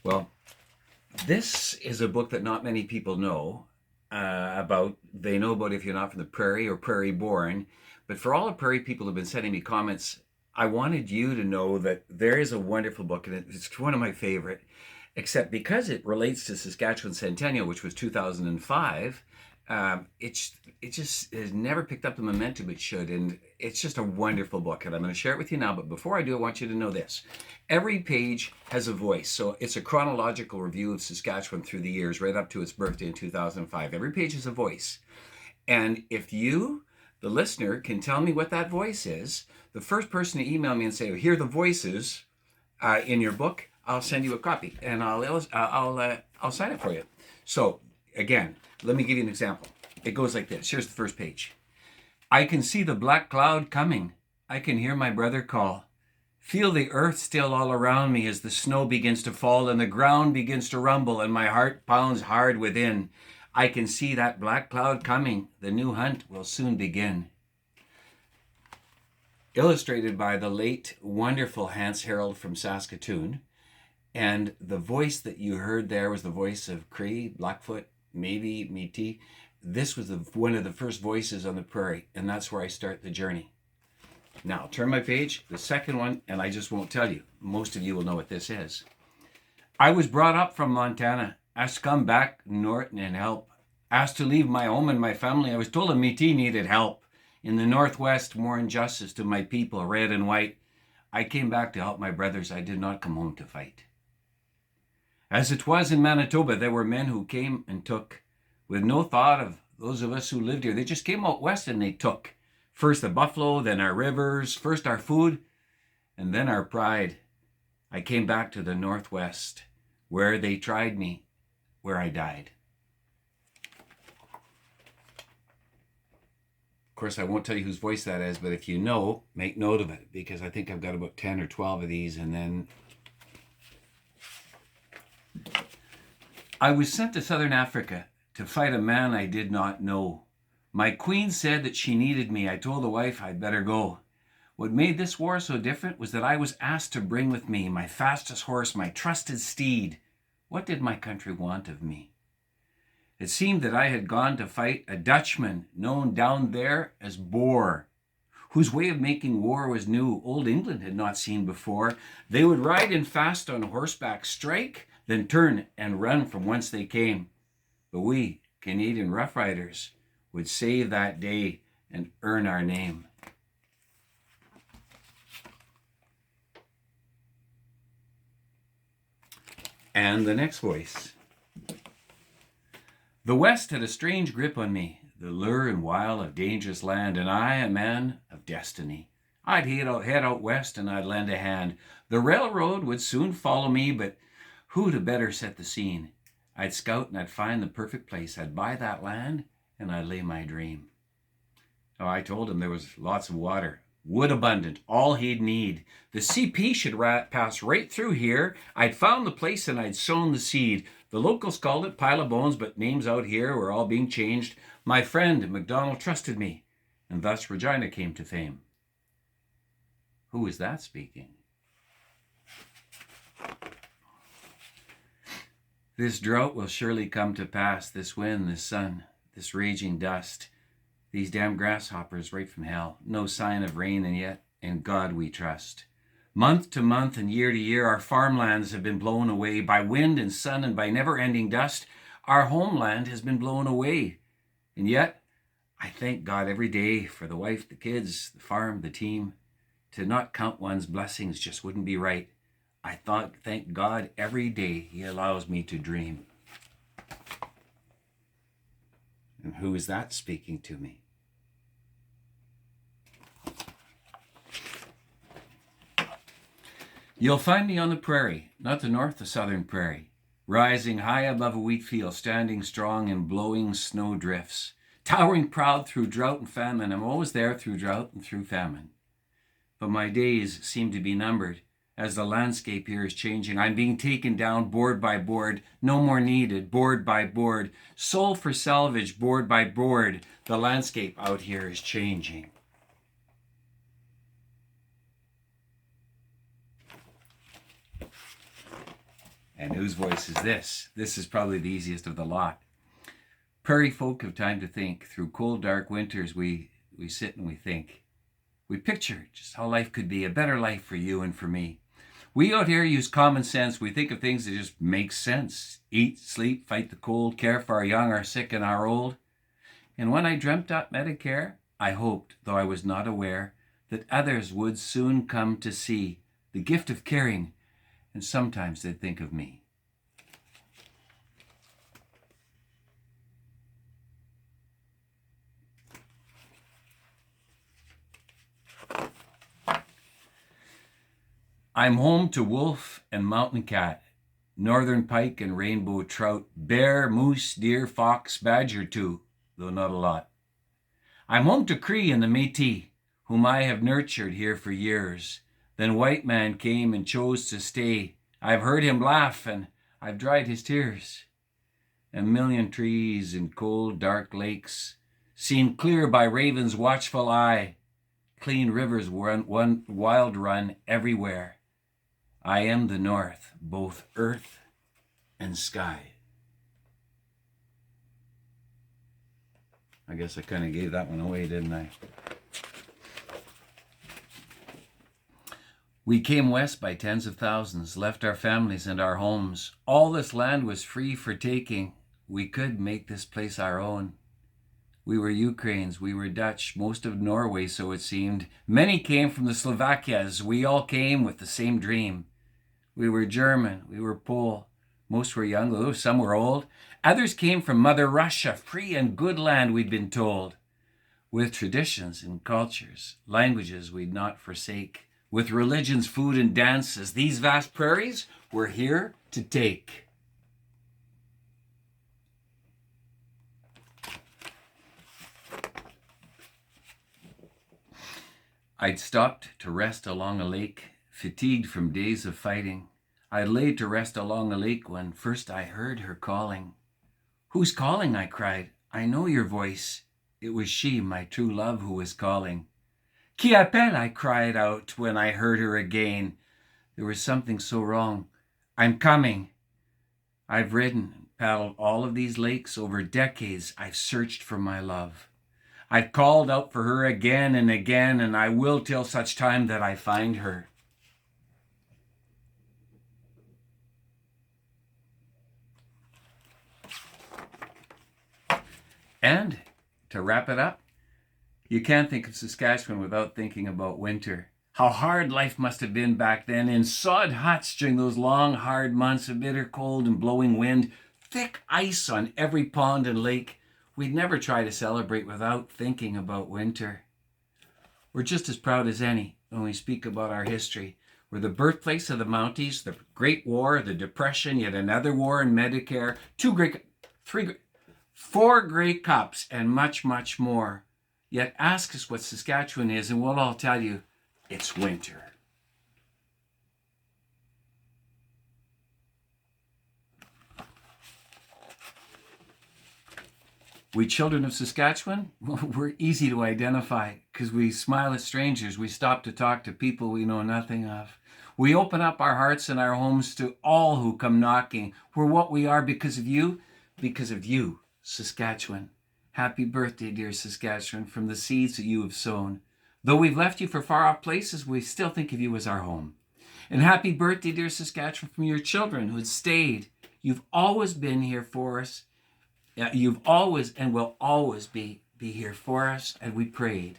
Well, this is a book that not many people know about. They know about if you're not from the prairie or Prairie Born. But for all the prairie people who've been sending me comments, I wanted you to know that there is a wonderful book, and it's one of my favorite, except because it relates to Saskatchewan Centennial, which was 2005. It just has never picked up the momentum it should, and it's just a wonderful book, and I'm going to share it with you now. But before I do, I want you to know this: every page has a voice, so it's a chronological review of Saskatchewan through the years, right up to its birthday in 2005. Every page has a voice, and if you, the listener, can tell me what that voice is, the first person to email me and say, "Here are the voices in your book," I'll send you a copy, and I'll sign it for you. So again, let me give you an example. It goes like this. Here's the first page. I can see the black cloud coming. I can hear my brother call. Feel the earth still all around me as the snow begins to fall and the ground begins to rumble and my heart pounds hard within. I can see that black cloud coming. The new hunt will soon begin. Illustrated by the late, wonderful Hans Harold from Saskatoon. And the voice that you heard there was the voice of Cree, Blackfoot, maybe Métis. This was one of the first voices on the prairie, and that's where I start the journey. Now, turn my page, the second one, and I just won't tell you. Most of you will know what this is. I was brought up from Montana, asked to come back north and help. Asked to leave my home and my family. I was told a Métis needed help. In the Northwest, more injustice to my people, red and white. I came back to help my brothers. I did not come home to fight. As it was in Manitoba, there were men who came and took, with no thought of those of us who lived here. They just came out west and they took. First the buffalo, then our rivers, first our food, and then our pride. I came back to the Northwest, where they tried me, where I died. Of course, I won't tell you whose voice that is, but if you know, make note of it, because I think I've got about 10 or 12 of these, and then I was sent to Southern Africa to fight a man I did not know. My queen said that she needed me. I told the wife I'd better go. What made this war so different was that I was asked to bring with me my fastest horse, my trusted steed. What did my country want of me? It seemed that I had gone to fight a Dutchman known down there as Boer, whose way of making war was new, old England had not seen before. They would ride in fast on horseback, strike, then turn and run from whence they came. But we, Canadian Rough Riders, would save that day and earn our name. And the next voice. The West had a strange grip on me, the lure and wile of dangerous land, and I, a man of destiny. I'd head out west and I'd lend a hand. The railroad would soon follow me, but who to better set the scene? I'd scout and I'd find the perfect place. I'd buy that land and I'd lay my dream. Oh, I told him there was lots of water, wood abundant, all he'd need. The CP should pass right through here. I'd found the place and I'd sown the seed. The locals called it Pile of Bones, but names out here were all being changed. My friend MacDonald trusted me, and thus Regina came to fame. Who is that speaking? This drought will surely come to pass, this wind, this sun, this raging dust, these damn grasshoppers right from hell. No sign of rain, and yet in God we trust. Month to month and year to year, our farmlands have been blown away by wind and sun and by never-ending dust. Our homeland has been blown away. And yet, I thank God every day for the wife, the kids, the farm, the team. To not count one's blessings just wouldn't be right. I thank God every day He allows me to dream. And who is that speaking to me? You'll find me on the prairie, not the north, the southern prairie, rising high above a wheat field, standing strong in blowing snow drifts, towering proud through drought and famine. I'm always there through drought and through famine. But my days seem to be numbered as the landscape here is changing. I'm being taken down board by board, no more needed, board by board, sold for salvage, board by board. The landscape out here is changing. And whose voice is this? This is probably the easiest of the lot. Prairie folk have time to think. Through cold, dark winters, we sit and we think. We picture just how life could be, a better life for you and for me. We out here use common sense. We think of things that just make sense. Eat, sleep, fight the cold, care for our young, our sick, and our old. And when I dreamt up Medicare, I hoped, though I was not aware, that others would soon come to see the gift of caring, and sometimes they'd think of me. I'm home to wolf and mountain cat, northern pike and rainbow trout, bear, moose, deer, fox, badger too, though not a lot. I'm home to Cree and the Métis, whom I have nurtured here for years. Then white man came and chose to stay. I've heard him laugh and I've dried his tears. A million trees and cold dark lakes, seen clear by raven's watchful eye. Clean rivers one wild run everywhere. I am the north, both earth and sky. I guess I kind of gave that one away, didn't I? We came west by tens of thousands, left our families and our homes. All this land was free for taking. We could make this place our own. We were Ukrainians, we were Dutch, most of Norway, so it seemed. Many came from the Slovakias. We all came with the same dream. We were German, we were Pole. Most were young, though some were old. Others came from Mother Russia, free and good land, we'd been told. With traditions and cultures, languages we'd not forsake. With religions, food, and dances, these vast prairies were here to take. I'd stopped to rest along a lake, fatigued from days of fighting. I lay to rest along a lake when first I heard her calling. Who's calling? I cried. I know your voice. It was she, my true love, who was calling. Qui appelle? I cried out when I heard her again. There was something so wrong. I'm coming. I've ridden and paddled all of these lakes over decades. I've searched for my love. I've called out for her again and again, and I will till such time that I find her. And to wrap it up, you can't think of Saskatchewan without thinking about winter. How hard life must have been back then in sod huts during those long, hard months of bitter cold and blowing wind, thick ice on every pond and lake. We'd never try to celebrate without thinking about winter. We're just as proud as any when we speak about our history. We're the birthplace of the Mounties, the Great War, the Depression, yet another war in Medicare, four Grey Cups, and much, much more. Yet ask us what Saskatchewan is, and we'll all tell you, it's winter. We children of Saskatchewan, we're easy to identify because we smile at strangers. We stop to talk to people we know nothing of. We open up our hearts and our homes to all who come knocking. We're what we are because of you, Saskatchewan. Happy birthday, dear Saskatchewan, from the seeds that you have sown. Though we've left you for far off places, we still think of you as our home. And happy birthday, dear Saskatchewan, from your children who had stayed. You've always been here for us. You've always and will always be here for us, and we prayed.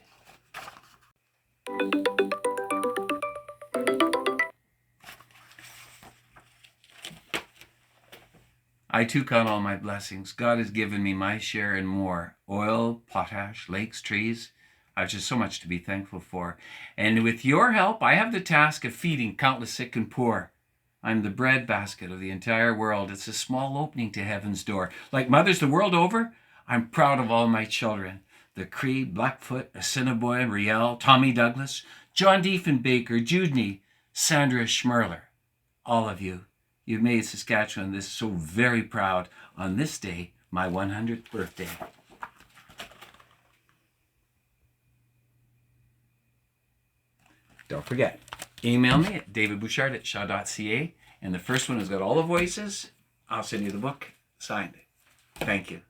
I too count all my blessings. God has given me my share and more. Oil, potash, lakes, trees. I've just so much to be thankful for. And with your help, I have the task of feeding countless sick and poor. I'm the breadbasket of the entire world. It's a small opening to heaven's door. Like mothers the world over, I'm proud of all my children. The Cree, Blackfoot, Assiniboine, Riel, Tommy Douglas, John Diefenbaker, Judney, Sandra Schmerler. All of you. You've made Saskatchewan this so very proud on this day, my 100th birthday. Don't forget, email me at davidbouchard@shaw.ca And the first one has got all the voices. I'll send you the book signed. Thank you.